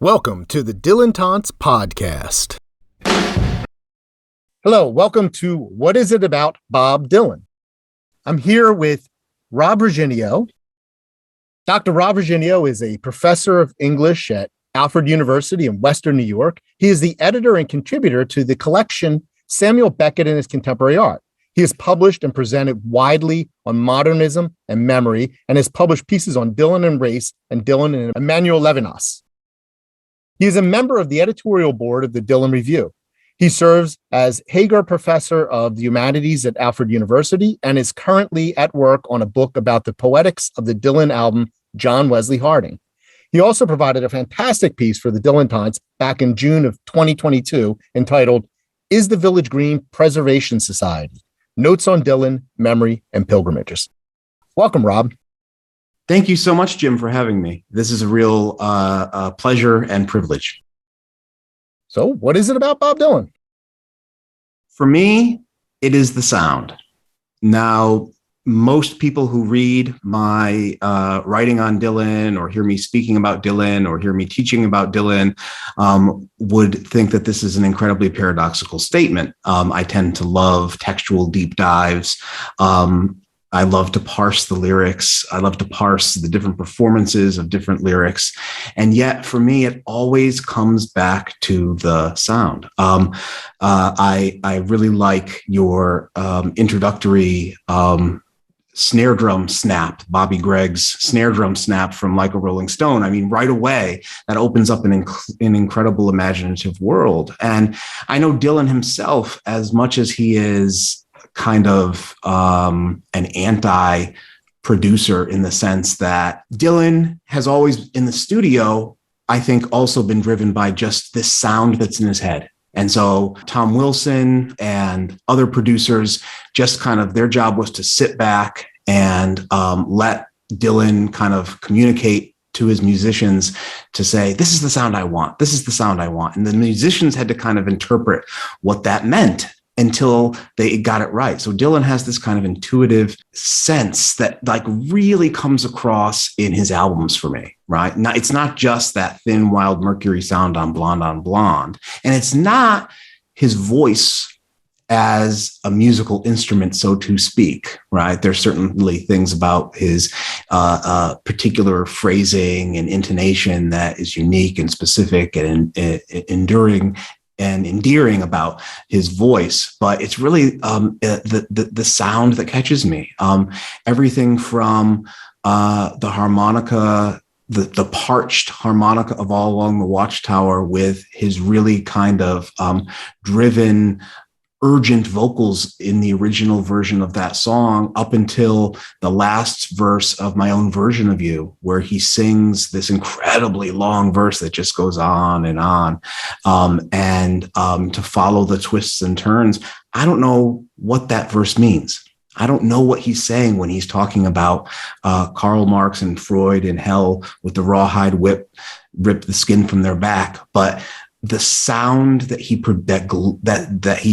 Welcome to the Dylantantes podcast. Hello, welcome to What Is It About Bob Dylan? I'm here with Rob Reginio. Dr. Rob Reginio is a professor of English at Alfred University in Western New York. He is the editor and contributor to the collection Samuel Beckett and His Contemporary Art. He has published and presented widely on modernism and memory, and has published pieces on Dylan and race and Dylan and Emmanuel Levinas. He is a member of the editorial board of the Dylan Review. He serves as Hagar Professor of the Humanities at Alfred University and is currently at work on a book about the poetics of the Dylan album, John Wesley Harding. He also provided a fantastic piece for the Dylantantes back in June of 2022 entitled, Is the Village Green Preservation Society? Notes on Dylan, Memory, and Pilgrimages. Welcome, Rob. Thank you so much, Jim, for having me. This is a real pleasure and privilege. So what is it about Bob Dylan? For me, it is the sound. Now, most people who read my writing on Dylan or hear me speaking about Dylan or hear me teaching about Dylan would think that this is an incredibly paradoxical statement. I tend to love textual deep dives. I love to parse the lyrics. I love to parse the different performances of different lyrics. And yet, for me, it always comes back to the sound. I really like your introductory snare drum snap, Bobby Gregg's snare drum snap from Like a Rolling Stone. I mean, right away, that opens up an incredible imaginative world. And I know Dylan himself, as much as he is kind of an anti-producer in the sense that Dylan has always in the studio, I think, also been driven by just this sound that's in his head. And so Tom Wilson and other producers, just kind of their job was to sit back and let Dylan kind of communicate to his musicians to say, this is the sound I want. This is the sound I want. And the musicians had to kind of interpret what that meant until they got it right. So Dylan has this kind of intuitive sense that like really comes across in his albums for me, right? Now, it's not just that thin, wild Mercury sound on Blonde. And it's not his voice as a musical instrument, so to speak, right? There's certainly things about his particular phrasing and intonation that is unique and specific and enduring and endearing about his voice, but it's really the sound that catches me. Everything from the harmonica, the parched harmonica of All Along the Watchtower with his really kind of driven, urgent vocals in the original version of that song up until the last verse of My Own Version of You, where he sings this incredibly long verse that just goes on and on. To follow the twists and turns, I don't know what that verse means. I don't know what he's saying when he's talking about Karl Marx and Freud in hell with the rawhide whip, rip the skin from their back. But the sound that he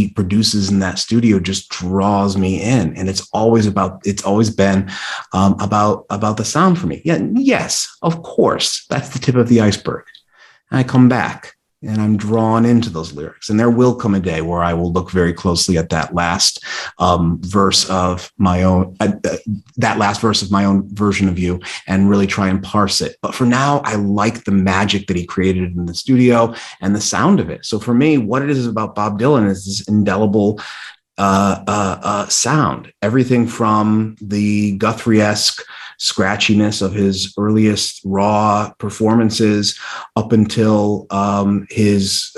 produces in that studio just draws me in, and it's always been about the sound for me. Yeah, yes, of course, that's the tip of the iceberg. And I come back and I'm drawn into those lyrics, and there will come a day where I will look very closely at that last verse of my own version of you and really try and parse it. But for now, I like the magic that he created in the studio and the sound of it. So for me, what it is about Bob Dylan is this indelible sound. Everything from the Guthrie-esque scratchiness of his earliest raw performances up until his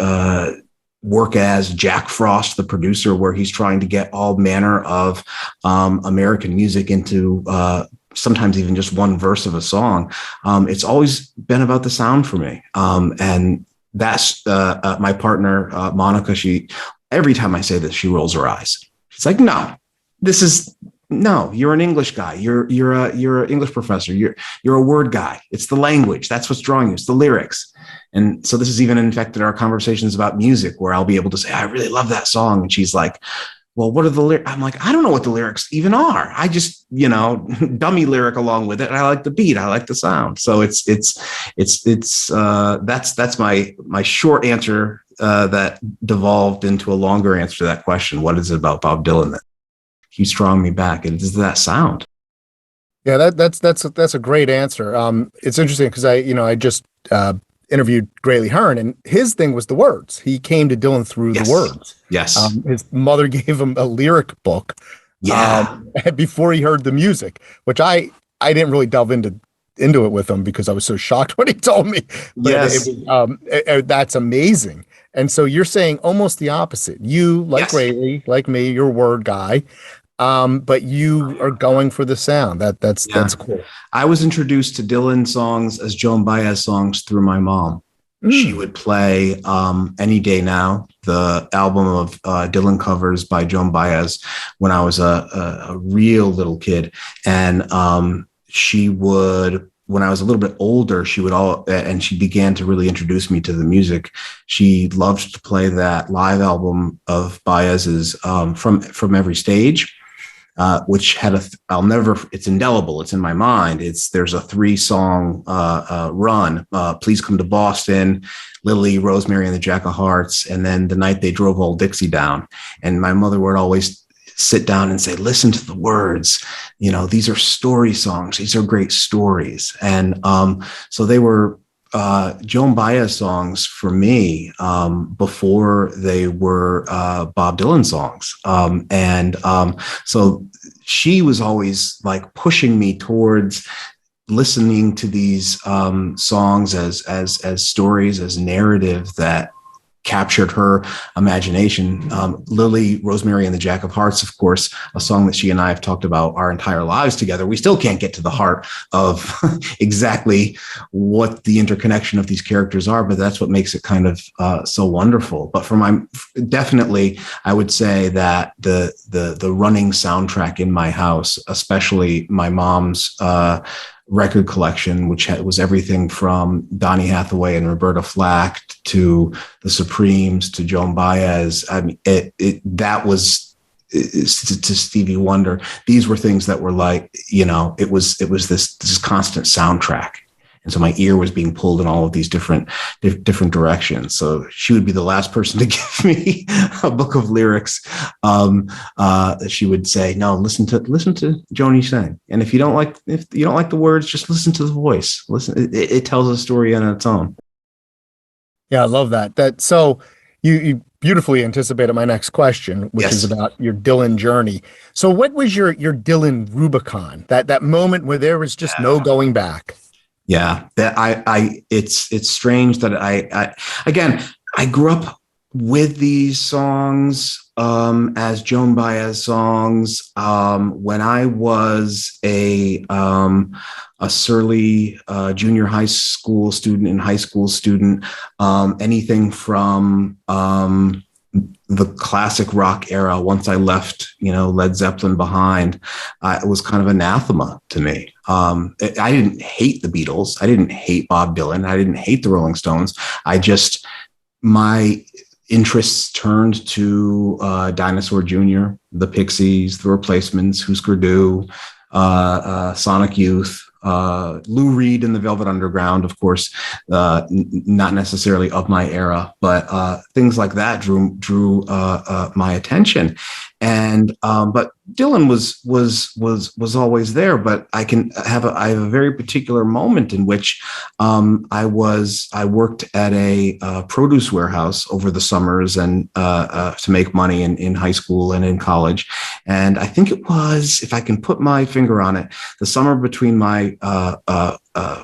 work as Jack Frost, the producer, where he's trying to get all manner of American music into sometimes even just one verse of a song. It's always been about the sound for me. And that's my partner, Monica. Every time I say this, she rolls her eyes. She's like, no, you're an English guy. You're an English professor. You're a word guy. It's the language. That's what's drawing you. It's the lyrics. And so this has even infected our conversations about music, where I'll be able to say, I really love that song. And she's like, well, what are the lyrics? I'm like, I don't know what the lyrics even are. I just, dummy lyric along with it. And I like the beat. I like the sound. So that's my short answer that devolved into a longer answer to that question. What is it about Bob Dylan that keeps drawing me back? And it's that sound. Yeah, that's a great answer. It's interesting because I just interviewed Greeley Hearn, and his thing was the words. He came to Dylan through the Yes. words. Yes. His mother gave him a lyric book Yeah. before he heard the music, which I didn't really delve into it with him because I was so shocked when he told me. But Yes. that's amazing. And so you're saying almost the opposite. You, like Yes. Greeley, like me, you're a word guy. But you are going for the sound. That's cool. I was introduced to Dylan songs as Joan Baez songs through my mom. She would play Any Day Now, the album of Dylan covers by Joan Baez, when I was a real little kid. And she would, when I was a little bit older, and she began to really introduce me to the music. She loved to play that live album of Baez's from Every Stage. Which had it's indelible. It's in my mind. There's a 3-song run, Please Come to Boston, Lily, Rosemary and the Jack of Hearts, and then The Night They Drove Old Dixie Down. And my mother would always sit down and say, listen to the words. These are story songs. These are great stories. And so they were Joan Baez songs for me before they were Bob Dylan songs. So she was always like pushing me towards listening to these songs as stories, as narrative that captured her imagination. Lily, Rosemary and the Jack of Hearts, of course, a song that she and I have talked about our entire lives together. We still can't get to the heart of exactly what the interconnection of these characters are, but that's what makes it kind of so wonderful. But definitely, I would say that the running soundtrack in my house, especially my mom's record collection, which was everything from Donny Hathaway and Roberta Flack to the Supremes to Joan Baez. I mean, that was to Stevie Wonder. These were things that were like, it was this constant soundtrack. And so my ear was being pulled in all of these different directions. So she would be the last person to give me a book of lyrics. She would say, "No, listen to Joni sing. And if you don't like the words, just listen to the voice. Listen, it tells a story on its own." Yeah, I love that. So you beautifully anticipated my next question, which is about your Dylan journey. So what was your Dylan Rubicon? That moment where there was just no going back? Yeah, that it's strange that I grew up with these songs as Joan Baez songs when I was a surly junior high school student and high school student. Anything from the classic rock era. Once I left, Led Zeppelin behind, it was kind of anathema to me. I didn't hate the Beatles. I didn't hate Bob Dylan. I didn't hate the Rolling Stones. My interests turned to Dinosaur Jr., the Pixies, the Replacements, Husker Du, Sonic Youth, Lou Reed and the Velvet Underground, of course, not necessarily of my era, but things like that drew my attention. And but Dylan was always there. But I have a very particular moment in which I worked at a produce warehouse over the summers and to make money in high school and in college. And I think it was, if I can put my finger on it, the summer between my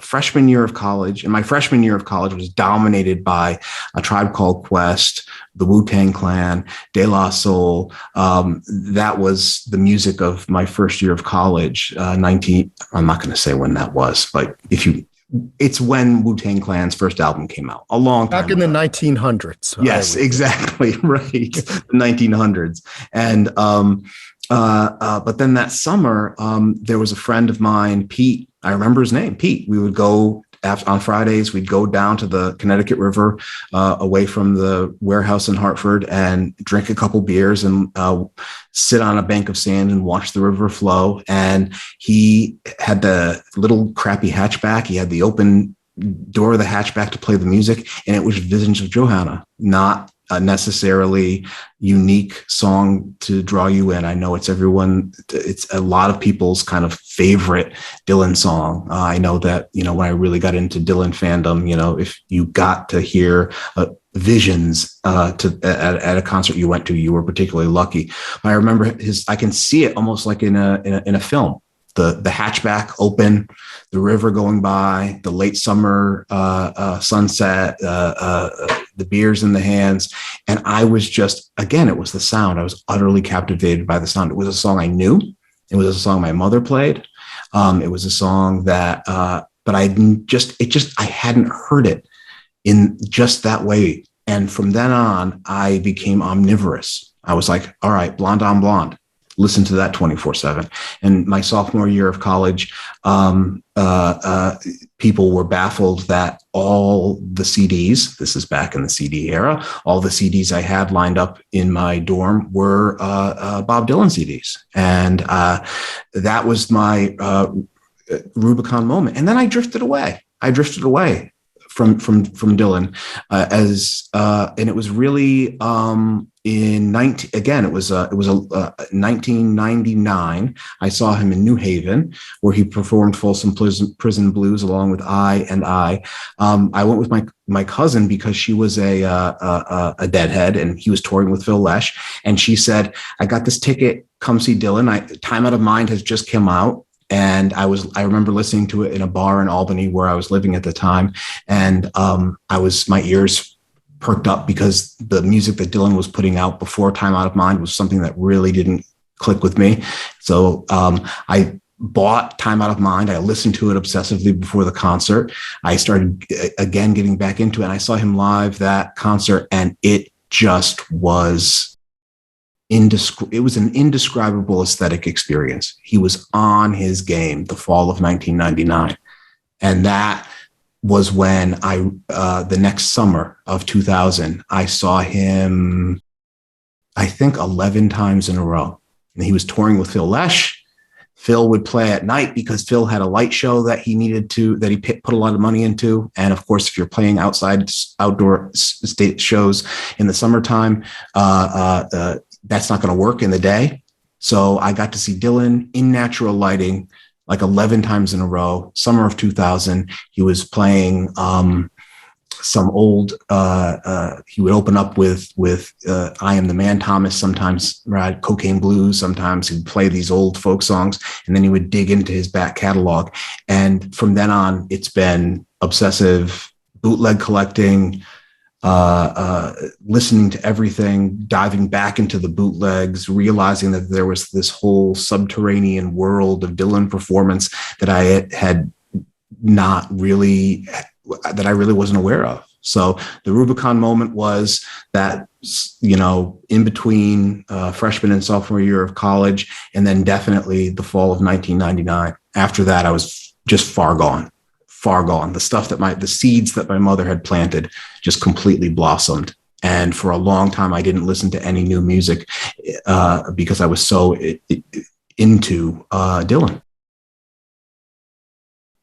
freshman year of college, and my freshman year of college was dominated by A Tribe Called Quest, the Wu-Tang Clan, De La Soul. That was the music of my first year of college. I'm not going to say when that was, but it's when Wu-Tang Clan's first album came out, a long time back in the 1900s. Yes, exactly. Right. The 1900s. And, but then that summer, there was a friend of mine, Pete. I remember his name, Pete. We would go on Fridays, we'd go down to the Connecticut River, away from the warehouse in Hartford, and drink a couple beers and sit on a bank of sand and watch the river flow. And he had the little crappy hatchback. He had the open door of the hatchback to play the music, and it was Visions of Johanna, not a necessarily unique song to draw you in. I know it's a lot of people's kind of favorite Dylan song. I know that, when I really got into Dylan fandom, if you got to hear Visions at a concert you went to, you were particularly lucky. But I remember I can see it almost like in a film. The hatchback open, the river going by, the late summer sunset, the beers in the hands. And I was just, again, it was the sound. I was utterly captivated by the sound. It was a song I knew. It was a song my mother played. It was a song that, but I hadn't heard it in just that way. And from then on, I became omnivorous. I was like, all right, Blonde on Blonde. Listen to that 24/7. And my sophomore year of college, people were baffled that all the CDs, this is back in the CD era, all the CDs I had lined up in my dorm were Bob Dylan CDs. And that was my Rubicon moment. And then I drifted away. From Dylan, and it was really in 1999. I saw him in New Haven, where he performed Folsom Prison Blues along with I. I went with my cousin because she was a Deadhead, and he was touring with Phil Lesh, and she said, "I got this ticket. Come see Dylan. Time Out of Mind has just come out." And I remember listening to it in a bar in Albany where I was living at the time. And my ears perked up because the music that Dylan was putting out before Time Out of Mind was something that really didn't click with me. So I bought Time Out of Mind. I listened to it obsessively before the concert. I started again getting back into it, and I saw him live that concert, and it just was it was an indescribable aesthetic experience. He was on his game the fall of 1999. And that was when the next summer of 2000, I saw him, I think 11 times in a row. And he was touring with Phil Lesh. Phil would play at night because Phil had a light show that he put a lot of money into. And of course, if you're playing outdoor state shows in the summertime, that's not going to work in the day. So I got to see Dylan in natural lighting like 11 times in a row. Summer of 2000, he was playing some old, he would open up with I Am the Man Thomas, sometimes Cocaine Blues, sometimes he'd play these old folk songs, and then he would dig into his back catalog. And from then on, it's been obsessive bootleg collecting, listening to everything, diving back into the bootlegs, realizing that there was this whole subterranean world of Dylan performance that I really wasn't aware of. So the Rubicon moment was that, in between freshman and sophomore year of college, and then definitely the fall of 1999. After that, I was just far gone. The seeds that my mother had planted just completely blossomed. And for a long time, I didn't listen to any new music because I was so into Dylan.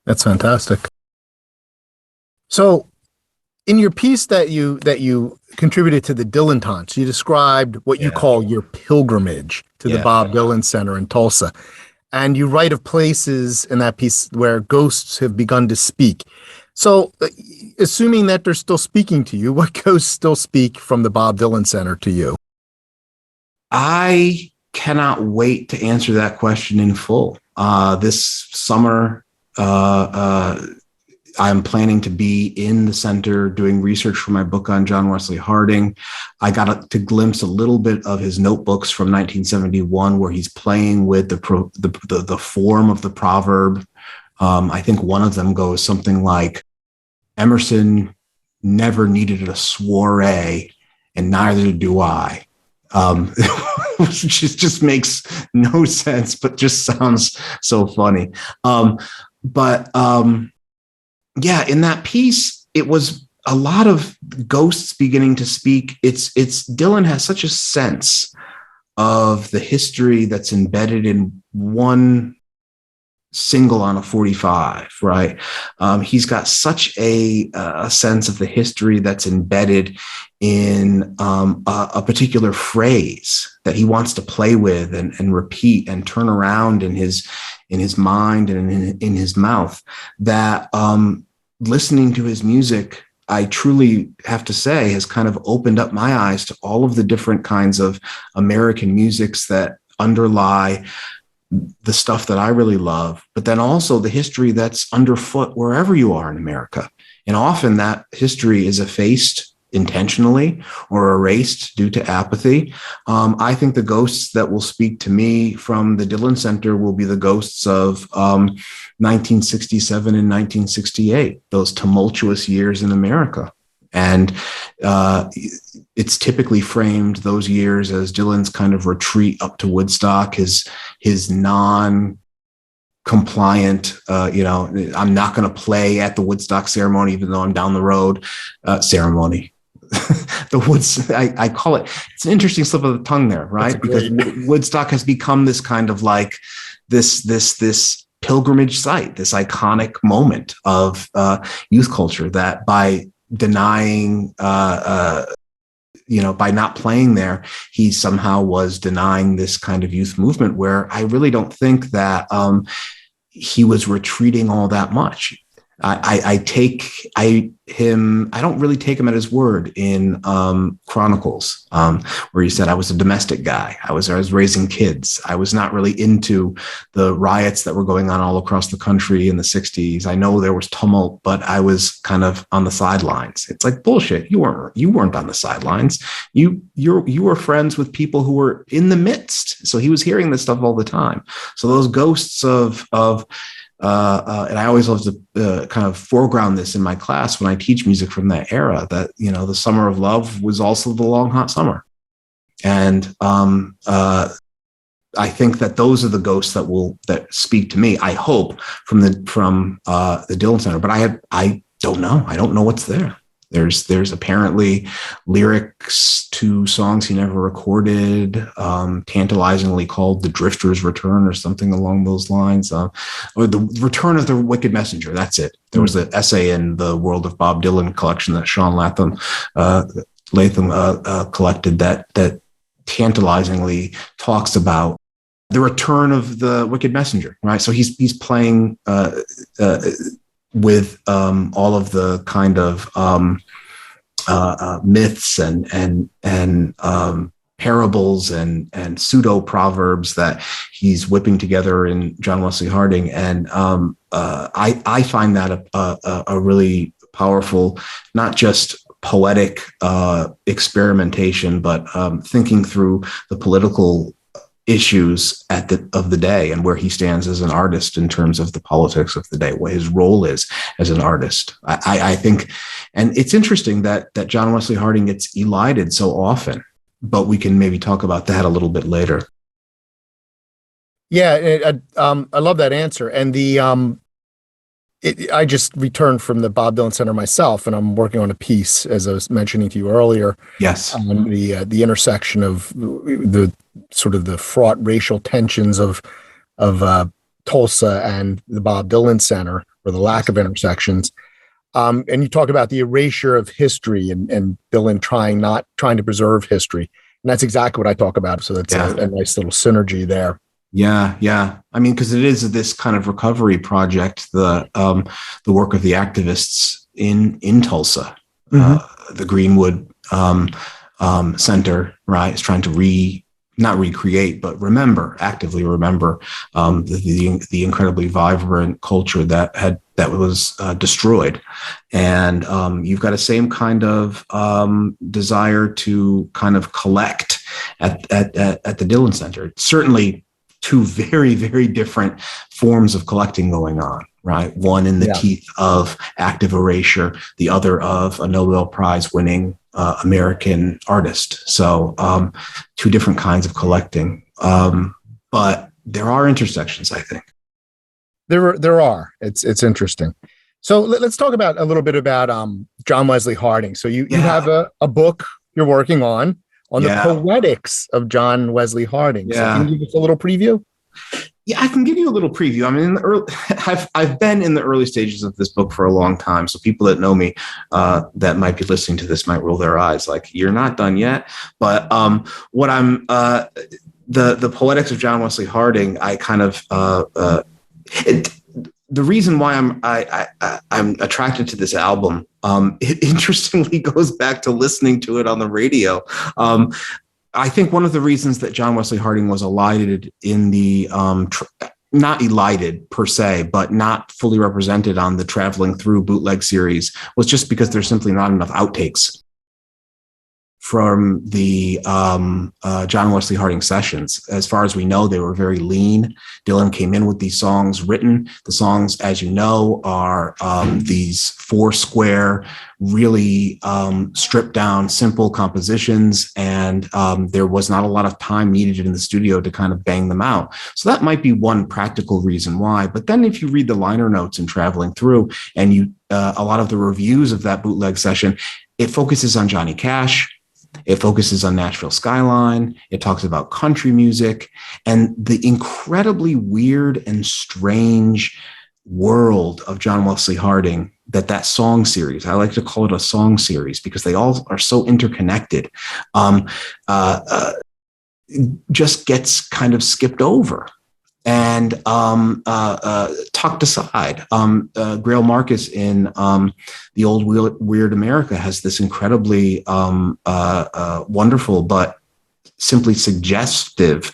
That's fantastic. So in your piece that you contributed to the Dylantantes, you described what you call your pilgrimage to the Bob Dylan Center in Tulsa. And you write of places in that piece where ghosts have begun to speak. So assuming that they're still speaking to you, what ghosts still speak from the Bob Dylan Center to you? I cannot wait to answer that question in full. This summer, I'm planning to be in the center doing research for my book on John Wesley Harding. I got to glimpse a little bit of his notebooks from 1971, where he's playing with the form of the proverb. I think one of them goes something like, Emerson never needed a soiree, and neither do I. Which just makes no sense, but just sounds so funny. But yeah, in that piece, it was a lot of ghosts beginning to speak. It's Dylan has such a sense of the history that's embedded in one single on a 45, right? He's got such a sense of the history that's embedded in a particular phrase that he wants to play with and repeat and turn around in his mind and in his mouth, that listening to his music, I truly have to say, has kind of opened up my eyes to all of the different kinds of American musics that underlie the stuff that I really love, but then also the history that's underfoot wherever you are in America. And often that history is effaced intentionally or erased due to apathy. I think the ghosts that will speak to me from the Dylan Center will be the ghosts of 1967 and 1968, those tumultuous years in America. And it's typically framed those years as Dylan's kind of retreat up to Woodstock, his non-compliant, I'm not going to play at the Woodstock ceremony, even though I'm down the road, ceremony. I call it, it's an interesting slip of the tongue there, right? Because Woodstock has become this kind of like this pilgrimage site, this iconic moment of youth culture that by denying, by not playing there, he somehow was denying this kind of youth movement, where I really don't think that he was retreating all that much. I don't really take him at his word in Chronicles, where he said, I was a domestic guy. I was raising kids. I was not really into the riots that were going on all across the country in the 60s. I know there was tumult, but I was kind of on the sidelines. It's like bullshit. You weren't on the sidelines. You were friends with people who were in the midst. So he was hearing this stuff all the time. So those ghosts of and I always love to kind of foreground this in my class when I teach music from that era, that, the Summer of Love was also the Long Hot Summer. And I think that those are the ghosts that speak to me, I hope, from the Dylan Center. But I don't know. I don't know what's there. There's apparently lyrics to songs he never recorded, tantalizingly called "The Drifter's Return" or something along those lines, or "The Return of the Wicked Messenger." That's it. There was an essay in the World of Bob Dylan collection that Sean Latham collected that tantalizingly talks about the return of the Wicked Messenger. Right. So he's playing with all of the kind of myths and parables and pseudo proverbs that he's whipping together in John Wesley Harding, and I find that a really powerful, not just poetic experimentation, but thinking through the political issues of the day and where he stands as an artist in terms of the politics of the day, what his role is as an artist. I think, and it's interesting that John Wesley Harding gets elided so often, but we can maybe talk about that a little bit later. Yeah, I love that answer. And I just returned from the Bob Dylan Center myself, and I'm working on a piece, as I was mentioning to you earlier. Yes. On the intersection of the sort of the fraught racial tensions of Tulsa and the Bob Dylan Center, or the lack of intersections. And you talk about the erasure of history and Dylan trying to preserve history. And that's exactly what I talk about. So that's a nice little synergy there. Yeah. I mean, because it is this kind of recovery project, the work of the activists in Tulsa, the Greenwood Center, right, is trying to not recreate, but actively remember the incredibly vibrant culture that was destroyed. And you've got a same kind of desire to kind of collect at the Dylan Center. It's certainly two very, very different forms of collecting going on, right? One in the teeth of active erasure, the other of a Nobel Prize winning American artist. So two different kinds of collecting. But there are intersections, I think. There are. It's interesting. So let's talk about a little bit about John Wesley Harding. So you Yeah. have a book you're working on the Yeah. poetics of John Wesley Harding. So can Yeah. you give us a little preview? Yeah, I can give you a little preview. I mean, in the early, I've been in the early stages of this book for a long time. So people that know me that might be listening to this might roll their eyes, like, you're not done yet. But what I'm the poetics of John Wesley Harding, I kind of the reason why I'm attracted to this album, it interestingly goes back to listening to it on the radio. I think one of the reasons that John Wesley Harding was elided in the not elided per se, but not fully represented on the Traveling Through bootleg series was just because there's simply not enough outtakes from the John Wesley Harding sessions. As far as we know, they were very lean. Dylan came in with these songs written. The songs, as you know, are these four square, really stripped down, simple compositions. And there was not a lot of time needed in the studio to kind of bang them out. So that might be one practical reason why. But then if you read the liner notes in Traveling Through, and you a lot of the reviews of that bootleg session, it focuses on Johnny Cash. It focuses on Nashville skyline. It talks about country music and the incredibly weird and strange world of John Wesley Harding that song series, I like to call it a song series because they all are so interconnected, just gets kind of skipped over and tucked aside. Grail Marcus in The Old Weird America has this incredibly wonderful but simply suggestive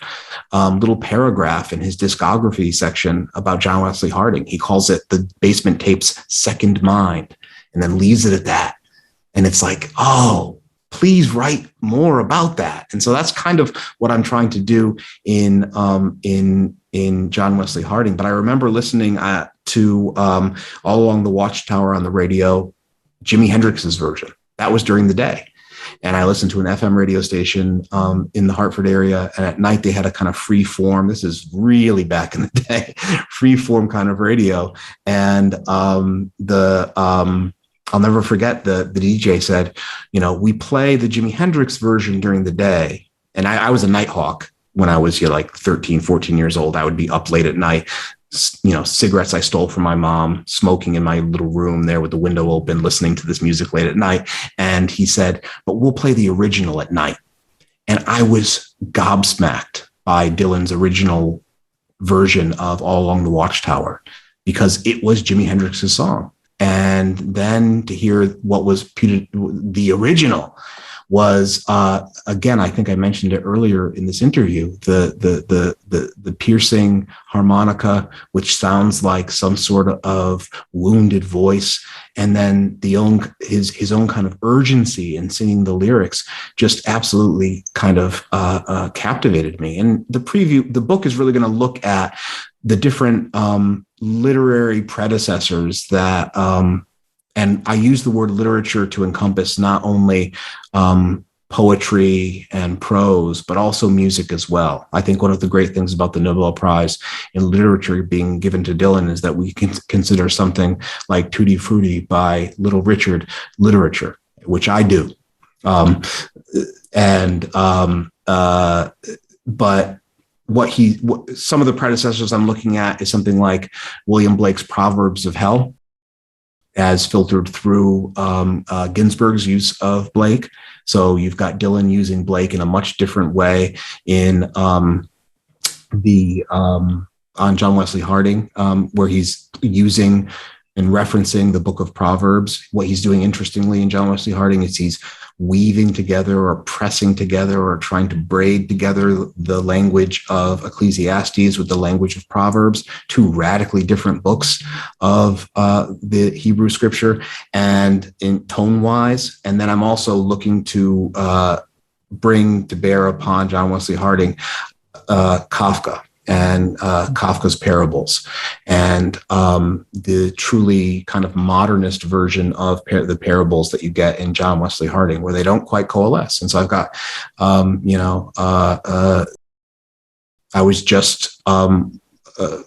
little paragraph in his discography section about John Wesley Harding. He calls it the Basement Tapes' second mind, and then leaves it at that. And it's like, oh, please write more about that. And so that's kind of what I'm trying to do in John Wesley Harding. But I remember listening to All Along the Watchtower on the radio, Jimi Hendrix's version. That was during the day. And I listened to an FM radio station in the Hartford area. And at night, they had a kind of free form. This is really back in the day, free form kind of radio. And I'll never forget the DJ said, we play the Jimi Hendrix version during the day. And I was a night hawk when I was like 13, 14 years old. I would be up late at night, cigarettes I stole from my mom, smoking in my little room there with the window open, listening to this music late at night. And he said, but we'll play the original at night. And I was gobsmacked by Dylan's original version of All Along the Watchtower because it was Jimi Hendrix's song. And then to hear what was the original was, again, I think I mentioned it earlier in this interview, the piercing harmonica, which sounds like some sort of wounded voice, and then his own kind of urgency in singing the lyrics just absolutely kind of captivated me. And the book is really going to look at the different literary predecessors that, and I use the word literature to encompass not only poetry and prose, but also music as well. I think one of the great things about the Nobel Prize in Literature being given to Dylan is that we can consider something like Tutti Frutti by Little Richard literature, which I do. But some of the predecessors I'm looking at is something like William Blake's Proverbs of Hell, as filtered through Ginsberg's use of Blake. So you've got Dylan using Blake in a much different way on John Wesley Harding, where he's using and referencing the book of Proverbs. What he's doing interestingly in John Wesley Harding is he's weaving together or pressing together or trying to braid together the language of Ecclesiastes with the language of Proverbs, two radically different books of the Hebrew scripture and in tone wise. And then I'm also looking to bring to bear upon John Wesley Harding Kafka and Kafka's parables, and the truly kind of modernist version of the parables that you get in John Wesley Harding, where they don't quite coalesce. And so I've got, I was just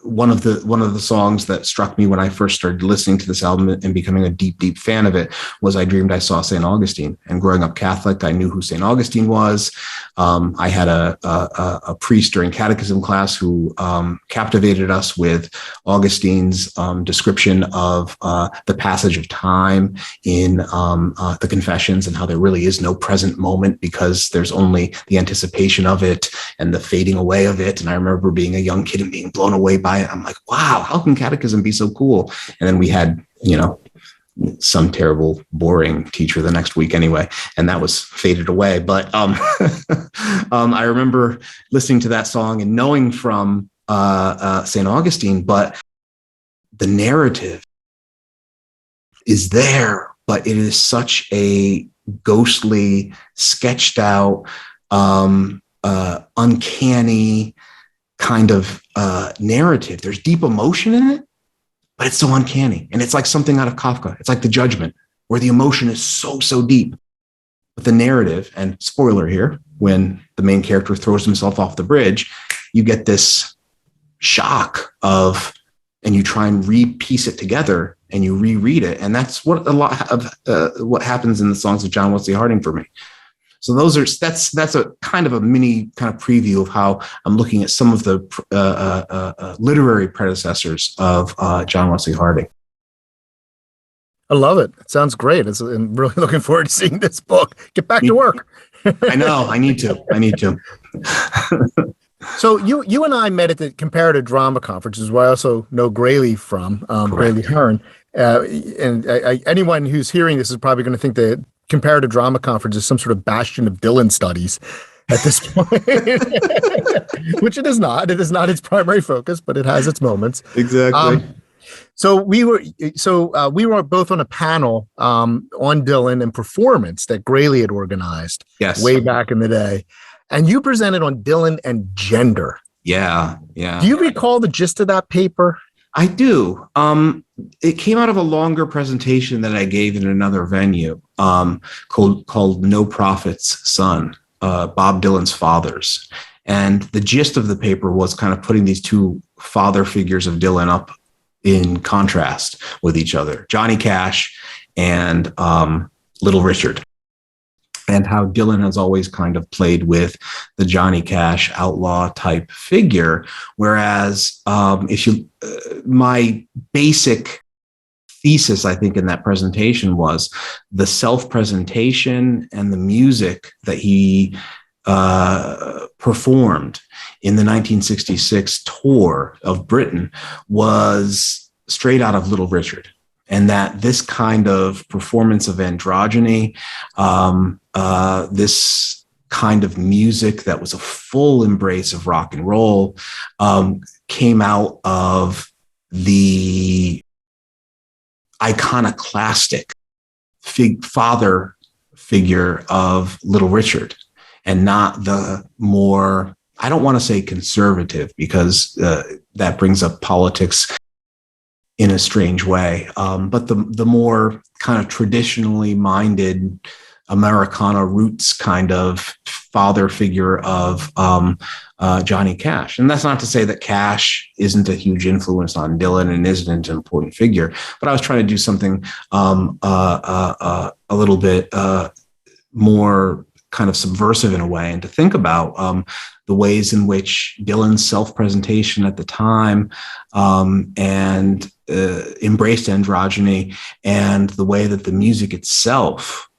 one of the songs that struck me when I first started listening to this album and becoming a deep fan of it was "I Dreamed I Saw St. Augustine." And growing up Catholic, I knew who St. Augustine was. I had a priest during catechism class who captivated us with Augustine's description of the passage of time in the Confessions, and how there really is no present moment because there's only the anticipation of it and the fading away of it. And I remember being a young kid and being blown away by it. I'm like, wow, how can catechism be so cool? And then we had, some terrible, boring teacher the next week anyway, and that was faded away. But I remember listening to that song and knowing from St. Augustine, but the narrative is there, but it is such a ghostly, sketched out, uncanny kind of narrative. There's deep emotion in it, but it's so uncanny. And it's like something out of Kafka. It's like The Judgment, where the emotion is so deep. But the narrative, and spoiler here, when the main character throws himself off the bridge, you get this shock of, and you try and re-piece it together and you reread it. And that's what a lot of what happens in the songs of John Wesley Harding for me. So that's a kind of a mini kind of preview of how I'm looking at some of the literary predecessors of John Wesley Harding. I love it. It sounds great. I'm really looking forward to seeing this book. Get back to work. I know. I need to. So you and I met at the Comparative Drama Conference, where I also know Grayley from, Grayley Hearn. And anyone who's hearing this is probably going to think that Comparative Drama Conference is some sort of bastion of Dylan studies at this point, which it is not. It is not its primary focus, but it has its moments. Exactly. So we were both on a panel on Dylan and performance that Grayley had organized way back in the day. And you presented on Dylan and gender. Yeah. Do you recall the gist of that paper? I do. It came out of a longer presentation that I gave in another venue called No Prophet's Son, Bob Dylan's Fathers. And the gist of the paper was kind of putting these two father figures of Dylan up in contrast with each other, Johnny Cash and Little Richard. And how Dylan has always kind of played with the Johnny Cash outlaw type figure. Whereas my basic thesis, I think, in that presentation was the self-presentation and the music that he performed in the 1966 tour of Britain was straight out of Little Richard. And that this kind of performance of androgyny, this kind of music that was a full embrace of rock and roll, came out of the iconoclastic father figure of Little Richard, and not the more, I don't want to say conservative, because that brings up politics in a strange way, but the more kind of traditionally minded Americana roots kind of father figure of Johnny Cash. And that's not to say that Cash isn't a huge influence on Dylan and isn't an important figure, but I was trying to do something a little bit more kind of subversive in a way, and to think about the ways in which Dylan's self-presentation at the time and embraced androgyny, and the way that the music itself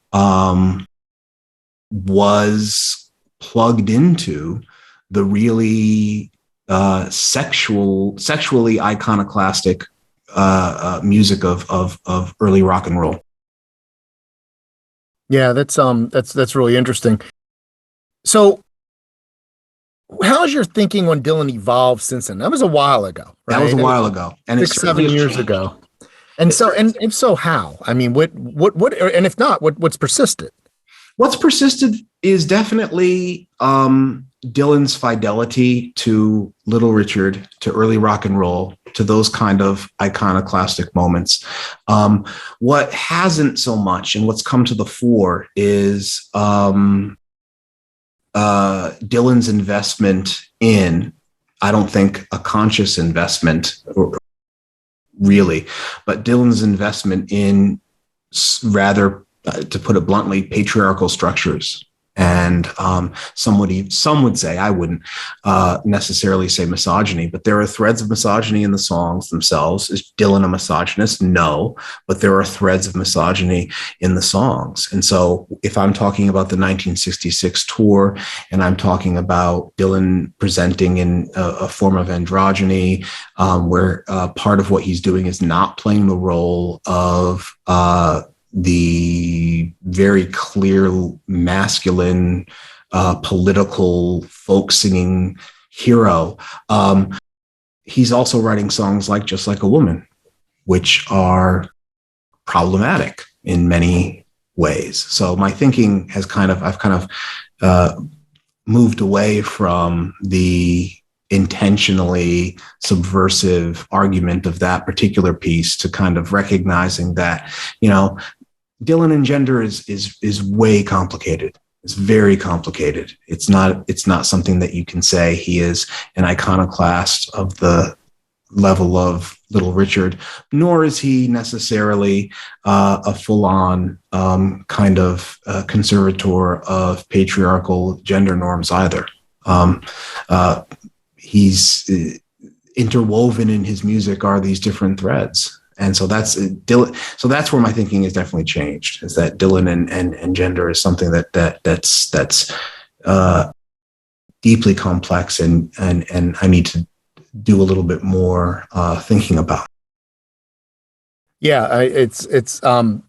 was plugged into the really sexually iconoclastic music of early rock and roll. Yeah, that's really interesting. So how has your thinking on Dylan evolved since then? That was a while ago, right? That was a while ago. And 6-7 years ago. And so, and if so, how? I mean, what, and if not, what's persisted? What's persisted is definitely Dylan's fidelity to Little Richard, to early rock and roll, to those kind of iconoclastic moments. What hasn't so much, and what's come to the fore, is Dylan's investment in I don't think a conscious investment, really, but Dylan's investment in rather, to put it bluntly, patriarchal structures. And some would say, I wouldn't necessarily say misogyny, but there are threads of misogyny in the songs themselves. Is Dylan a misogynist? No, but there are threads of misogyny in the songs. And so if I'm talking about the 1966 tour and I'm talking about Dylan presenting in a form of androgyny, where part of what he's doing is not playing the role of the very clear masculine political folk singing hero. He's also writing songs like Just Like a Woman, which are problematic in many ways. So my thinking has I've kind of moved away from the intentionally subversive argument of that particular piece to kind of recognizing that, Dylan and gender is way complicated. It's very complicated. It's not something that you can say he is an iconoclast of the level of Little Richard, nor is he necessarily a full-on kind of conservator of patriarchal gender norms either. He's interwoven in his music are these different threads. And so that's Dylan. So that's where my thinking has definitely changed. Is that Dylan and gender is something that's deeply complex, and I need to do a little bit more thinking about. Yeah, I'm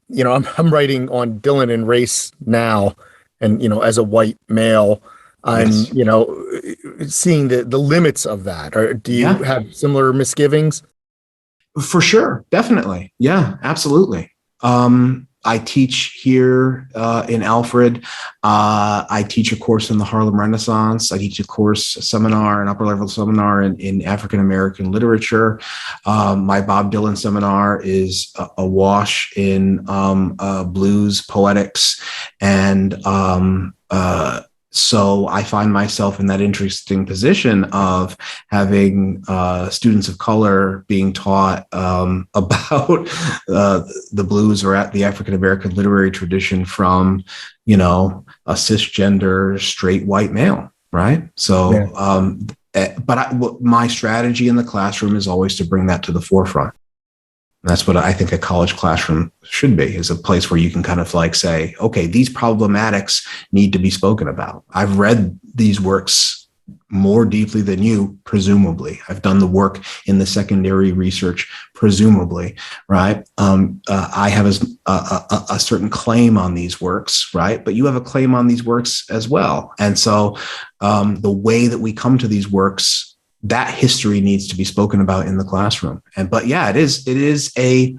writing on Dylan and race now, and as a white male, I'm Yes. Seeing the limits of that. Or do you have similar misgivings? For sure. Definitely. Yeah, absolutely. I teach here in Alfred. I teach a course in the Harlem Renaissance. I teach a seminar, an upper level seminar in African American literature. My Bob Dylan seminar is awash in blues poetics, and so I find myself in that interesting position of having students of color being taught about the blues or the African American literary tradition from, a cisgender straight white male, right? So, my strategy in the classroom is always to bring that to the forefront. That's what I think a college classroom should be, is a place where you can kind of like say, okay, these problematics need to be spoken about. I've read these works more deeply than you, presumably. I've done the work in the secondary research, presumably, right? I have a certain claim on these works, right? But you have a claim on these works as well. And so the way that we come to these works, that history needs to be spoken about in the classroom. But yeah, it is a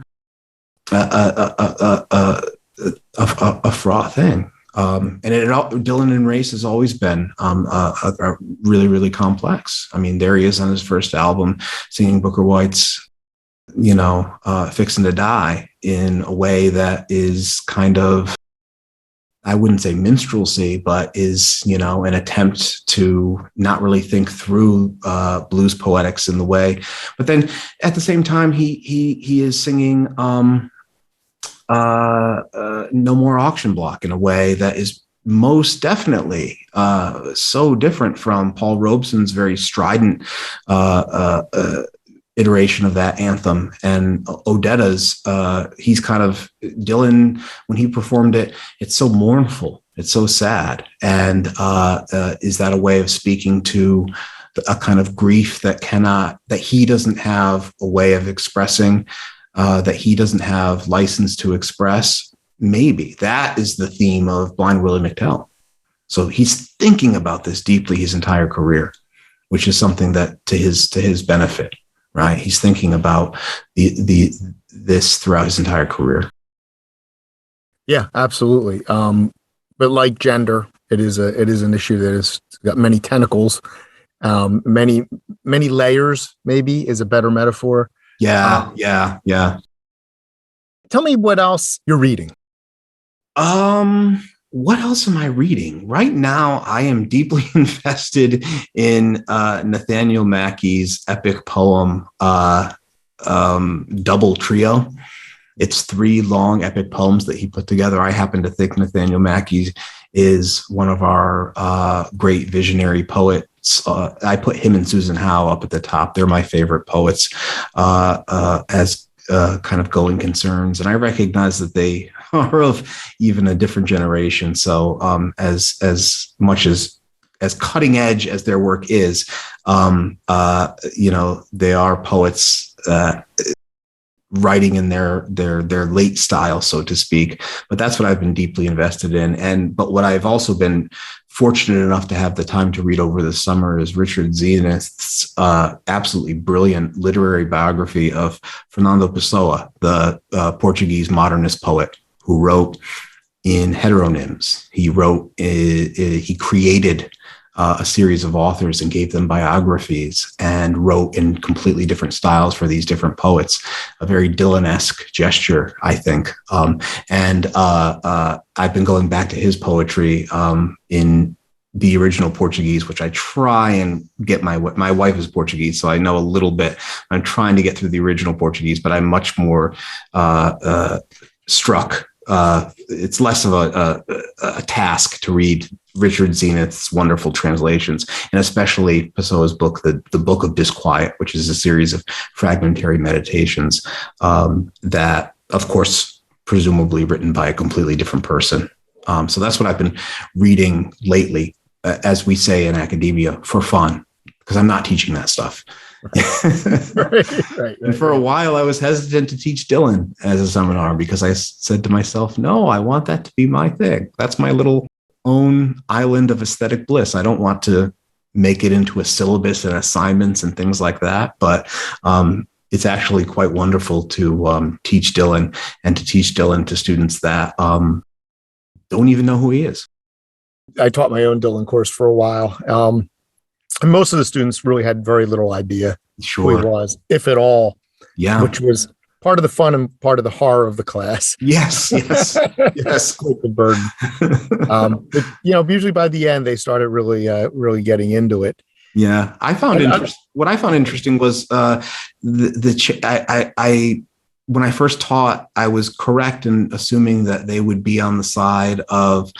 fraught thing. Dylan and race has always been really, really complex. I mean, there he is on his first album singing Booker White's, Fixin' to Die in a way that is kind of, I wouldn't say minstrelsy, but is, an attempt to not really think through blues poetics in the way. But then at the same time, he is singing No More Auction Block in a way that is most definitely so different from Paul Robeson's very strident iteration of that anthem, and Odetta's. He's kind of, Dylan, when he performed it, it's so mournful, it's so sad, and is that a way of speaking to a kind of grief that he doesn't have a way of expressing, that he doesn't have license to express? Maybe that is the theme of Blind Willie McTell. So he's thinking about this deeply his entire career, which is something that to his benefit. Right, he's thinking about this throughout his entire career. Yeah, absolutely. But like gender, it is an issue that has got many tentacles, many layers. Maybe is a better metaphor. Yeah. Tell me what else you're reading. what else am I reading? Right now, I am deeply invested in Nathaniel Mackey's epic poem, Double Trio. It's 3 long epic poems that he put together. I happen to think Nathaniel Mackey is one of our great visionary poets. I put him and Susan Howe up at the top. They're my favorite poets as kind of going concerns. And I recognize that they are of even a different generation. So as much as cutting edge as their work is, they are poets writing in their late style, so to speak. But that's what I've been deeply invested in. But what I've also been fortunate enough to have the time to read over the summer is Richard Zenith's absolutely brilliant literary biography of Fernando Pessoa, the Portuguese modernist poet who wrote in heteronyms. He created a series of authors and gave them biographies and wrote in completely different styles for these different poets, a very Dylan-esque gesture, I think. I've been going back to his poetry in the original Portuguese, which I try and get my wife is Portuguese, so I know a little bit. I'm trying to get through the original Portuguese, but I'm much more struck. It's less of a task to read Richard Zenith's wonderful translations, and especially Pessoa's book, the Book of Disquiet, which is a series of fragmentary meditations that, of course, presumably written by a completely different person. So that's what I've been reading lately, as we say in academia, for fun, because I'm not teaching that stuff. Right. And for a while, I was hesitant to teach Dylan as a seminar because I said to myself, no, I want that to be my thing. That's my little own island of aesthetic bliss. I don't want to make it into a syllabus and assignments and things like that. But it's actually quite wonderful to teach Dylan and to teach Dylan to students that don't even know who he is. I taught my own Dylan course for a while. And most of the students really had very little idea who he was, if at all. Yeah. Which was part of the fun and part of the horror of the class. Yes. Quite the burden. But, usually by the end, they started really getting into it. Yeah. What I found interesting was when I first taught, I was correct in assuming that they would be on the side of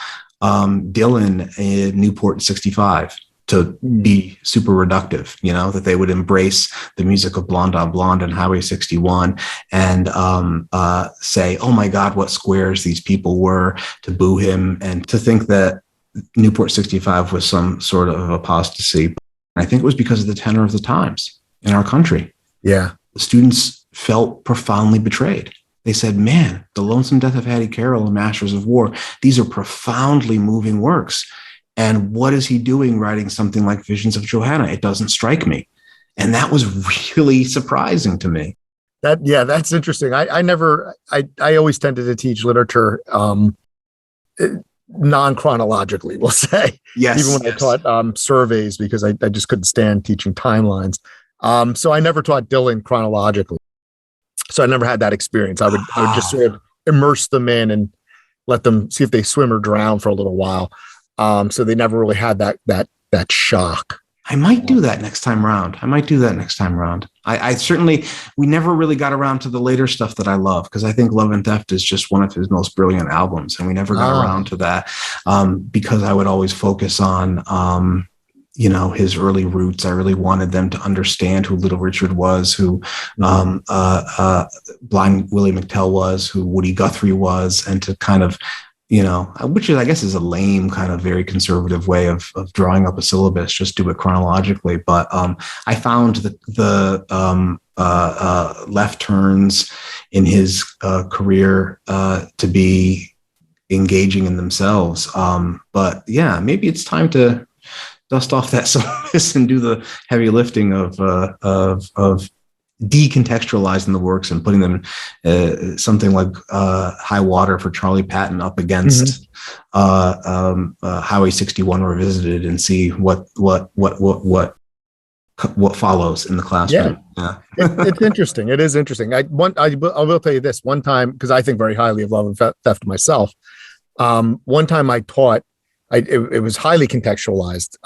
Dylan in Newport 65. To be super reductive, that they would embrace the music of Blonde on Blonde and Highway 61 and say, oh my God, what squares these people were, to boo him, and to think that Newport 65 was some sort of apostasy. I think it was because of the tenor of the times in our country. Yeah. The students felt profoundly betrayed. They said, man, The Lonesome Death of Hattie Carroll and Masters of War, these are profoundly moving works. And what is he doing writing something like Visions of Johanna? It doesn't strike me. And that was really surprising to me. That's interesting. I always tended to teach literature non-chronologically, we'll say. Yes. Even when I taught surveys, because I just couldn't stand teaching timelines. So I never taught Dylan chronologically. So I never had that experience. I would just sort of immerse them in and let them see if they swim or drown for a little while. So they never really had that shock. I might do that next time around. I certainly, we never really got around to the later stuff that I love, because I think Love and Theft is just one of his most brilliant albums. And we never got around to that because I would always focus on, his early roots. I really wanted them to understand who Little Richard was, who Blind Willie McTell was, who Woody Guthrie was, and to kind of, which is, I guess, is a lame kind of very conservative way of drawing up a syllabus, just do it chronologically. But I found the left turns in his career to be engaging in themselves. But yeah, maybe it's time to dust off that syllabus and do the heavy lifting of decontextualizing the works and putting them something like High Water for Charlie Patton up against Highway 61 Revisited and see what follows in the classroom. Yeah. It's interesting. It is interesting. I will tell you this one time, because I think very highly of Love and Theft myself. One time I taught, it was highly contextualized.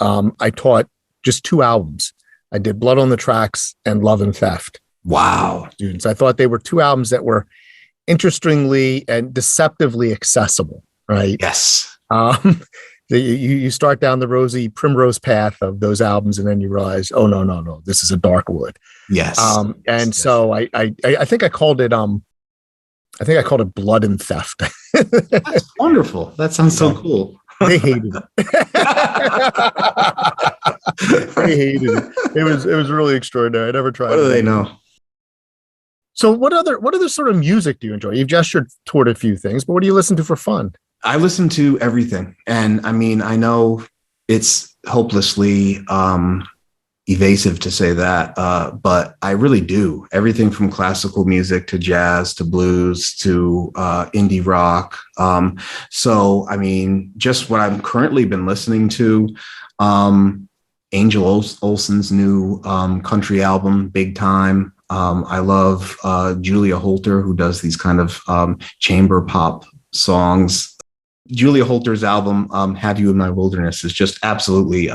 I taught just 2 albums. I did Blood on the Tracks and Love and Theft. Wow. Students. I thought they were 2 albums that were interestingly and deceptively accessible, right? Yes. You start down the rosy primrose path of those albums, and then you realize, oh no, this is a dark wood. Yes. And so I think I called it Blood and Theft. That's wonderful. That sounds so cool. They hated it. They hated it. It was really extraordinary. I never tried. What do they know? So what other sort of music do you enjoy? You've gestured toward a few things, but what do you listen to for fun? I listen to everything. And I mean, I know it's hopelessly evasive to say that, but I really do. Everything from classical music to jazz to blues to indie rock. So, I mean, just what I've currently been listening to, Angel Olsen's new country album, Big Time. I love Julia Holter, who does these kind of chamber pop songs. Julia Holter's album, Have You in My Wilderness, is just absolutely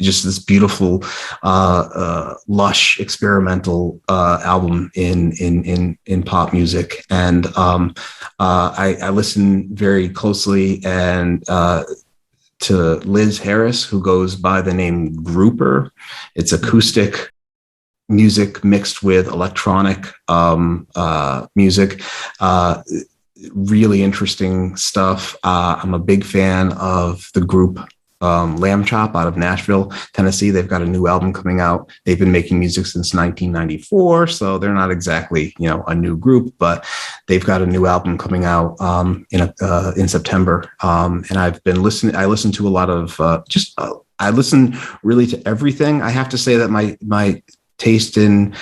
just this beautiful, lush, experimental album in pop music. And I listen very closely and to Liz Harris, who goes by the name Grouper. It's acoustic music mixed with electronic music. Really interesting stuff. I'm a big fan of the group Lamb Chop out of Nashville, Tennessee. They've got a new album coming out. They've been making music since 1994, so they're not exactly, a new group, but they've got a new album coming out in September. And I've been listening. I listen to a lot of I listen really to everything. I have to say that my taste in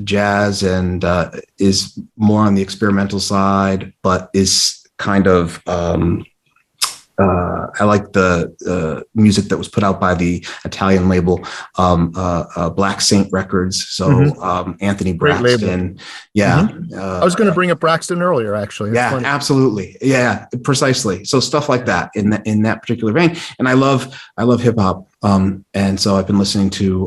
jazz and is more on the experimental side, but is kind of I like the music that was put out by the Italian label Black Saint Records. So Anthony Braxton. Yeah. I was going to bring up Braxton earlier, actually. That's funny. Absolutely. Yeah, precisely. So stuff like that in that particular vein. And I love hip hop. And so I've been listening to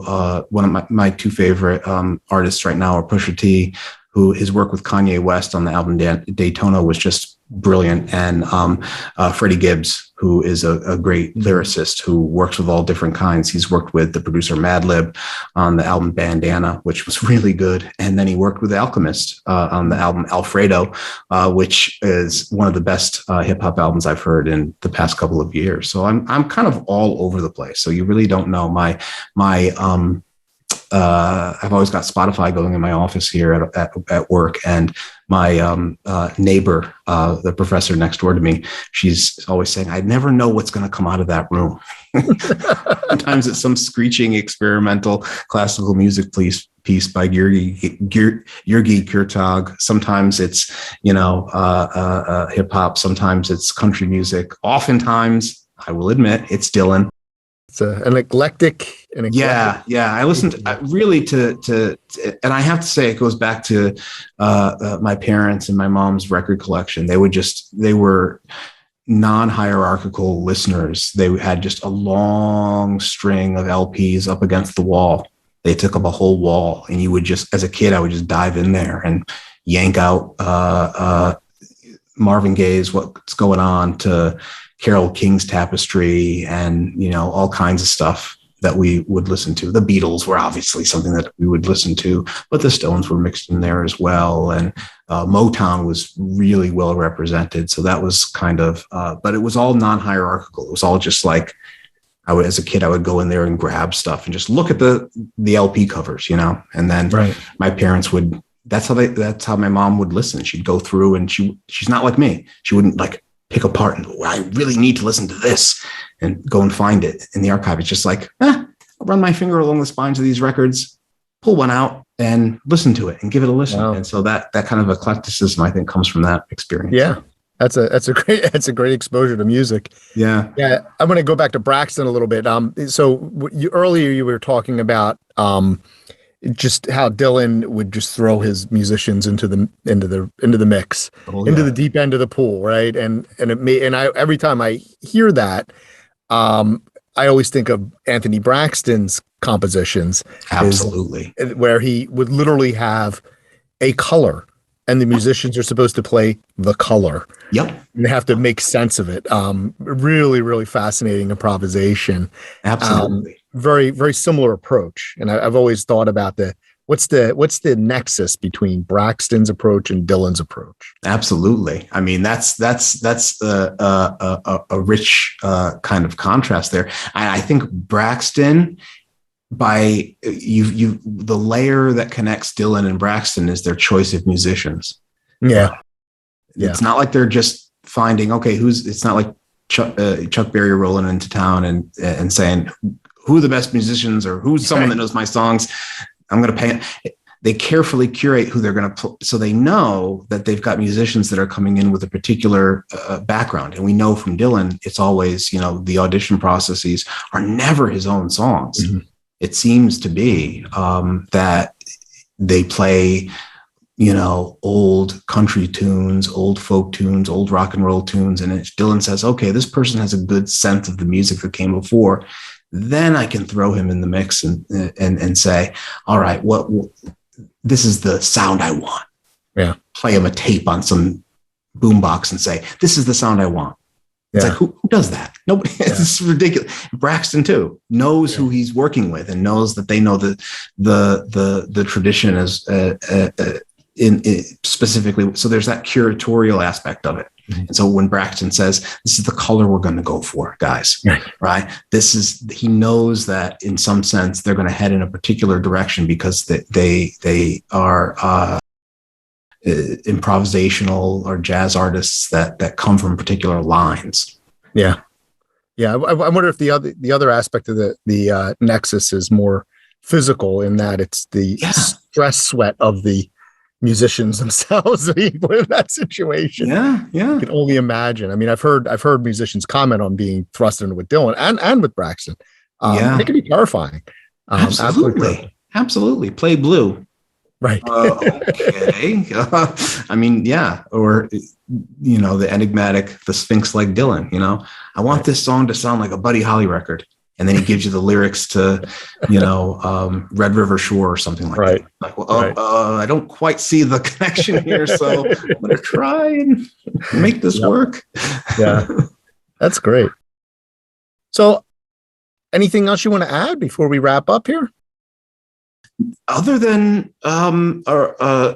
one of my 2 favorite artists right now are Pusha T, who his work with Kanye West on the album Daytona was just brilliant. And Freddie Gibbs, who is a great lyricist who works with all different kinds. He's worked with the producer Madlib on the album Bandana, which was really good. And then he worked with Alchemist on the album Alfredo, which is one of the best hip hop albums I've heard in the past couple of years. So I'm kind of all over the place. So you really don't know I've always got Spotify going in my office here at work, and my neighbor, the professor next door to me, she's always saying, I never know what's going to come out of that room. Sometimes it's some screeching experimental classical music piece by Jurgi Kurtag. Sometimes it's, hip hop. Sometimes it's country music. Oftentimes, I will admit, it's Dylan. It's an eclectic. Yeah. I listened really to, and I have to say it goes back to my parents and my mom's record collection. They were non-hierarchical listeners. They had just a long string of LPs up against the wall. They took up a whole wall, and you would just, as a kid, I would just dive in there and yank out Marvin Gaye's What's Going On to Carole King's Tapestry, and all kinds of stuff that we would listen to. The Beatles were obviously something that we would listen to, but the Stones were mixed in there as well, and Motown was really well represented. So that was kind of, but it was all non-hierarchical. It was all just like, as a kid, I would go in there and grab stuff and just look at the LP covers, and then my parents would. That's how my mom would listen. She'd go through, and she's not like me. She wouldn't like pick apart and I really need to listen to this and go and find it in the archive. It's just like, I'll run my finger along the spines of these records, pull one out and listen to it and give it a listen. Wow. And so that kind of eclecticism, I think, comes from that experience. Yeah. That's a great exposure to music. Yeah. I'm going to go back to Braxton a little bit. So earlier you were talking about just how Dylan would just throw his musicians into the mix, Oh, into yeah. the deep end of the pool, right? And I every time I hear that, I always think of Anthony Braxton's compositions, is Absolutely. where he would literally have a color, and the musicians are supposed to play the color. Yep. And they have to make sense of it. Really, really fascinating improvisation. Absolutely. Very, very similar approach. And I've always thought about what's the nexus between Braxton's approach and Dylan's approach. Absolutely. I mean, that's a rich kind of contrast there. I think Braxton, by the layer that connects Dylan and Braxton is their choice of musicians. Yeah. It's not like they're just finding, okay, it's not like Chuck Berry rolling into town and saying who are the best musicians or who's someone that knows my songs. I'm going to pay. They carefully curate who they're going to play. So they know that they've got musicians that are coming in with a particular background. And we know from Dylan, it's always, the audition processes are never his own songs. Mm-hmm. It seems to be that they play, old country tunes, old folk tunes, old rock and roll tunes. And Dylan says, okay, this person has a good sense of the music that came before. Then I can throw him in the mix and say, all right, this is the sound I want. Yeah. Play him a tape on some boombox and say, this is the sound I want. It's like, who does that? Nobody. Yeah. It's ridiculous. Braxton too knows who he's working with and knows that they know the tradition as in specifically. So there's that curatorial aspect of it. Mm-hmm. And so when Braxton says, this is the color we're going to go for, guys, right? He knows that in some sense they're going to head in a particular direction because they are improvisational or jazz artists that come from particular lines. Yeah. I wonder if the other aspect of the nexus is more physical, in that it's the stress sweat of the musicians themselves being put in that situation. Yeah. You can only imagine. I mean, I've heard musicians comment on being thrust into with Dylan and with Braxton. It can be terrifying. Absolutely. Play blue. Right. Okay. I mean, or the enigmatic, the Sphinx-like Dylan. I want this song to sound like a Buddy Holly record. And then he gives you the lyrics to, Red River Shore or something like that. Like, I don't quite see the connection here, so I'm going to try and make this work. Yeah, that's great. So anything else you want to add before we wrap up here? Other than to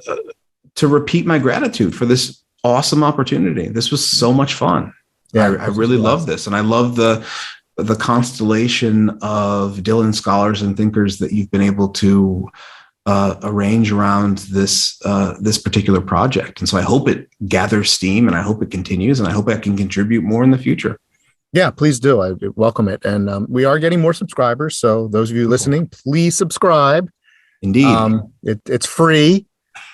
repeat my gratitude for this awesome opportunity. This was so much fun. Yeah, I really love this. And I love the constellation of Dylan scholars and thinkers that you've been able to arrange around this particular project. And so I hope it gathers steam, and I hope it continues, and I hope I can contribute more in the future. Yeah, please do. I welcome it. And we are getting more subscribers. So those of you listening, please subscribe. Indeed. It's free.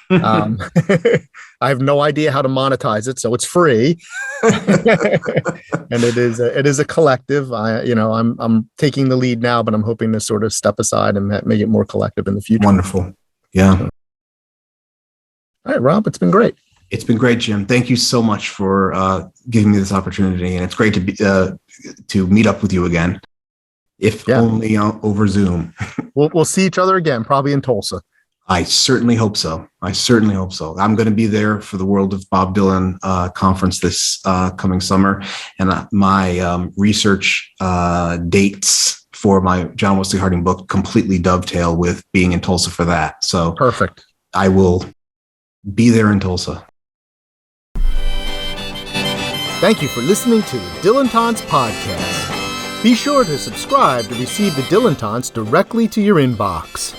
I have no idea how to monetize it, so it's free. And it is a collective. I'm taking the lead now, but I'm hoping to sort of step aside and make it more collective in the future. Wonderful. Yeah. All right, Rob, it's been great. It's been great, Jim. Thank you so much for giving me this opportunity, and it's great to meet up with you again, if only over Zoom. We'll see each other again, probably in Tulsa. I certainly hope so. I'm going to be there for the World of Bob Dylan conference this coming summer, and my research dates for my John Wesley Harding book completely dovetail with being in Tulsa for that. So perfect. I will be there in Tulsa. Thank you for listening to the Dylantantes podcast. Be sure to subscribe to receive the Dylantantes directly to your inbox.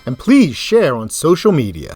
And please share on social media.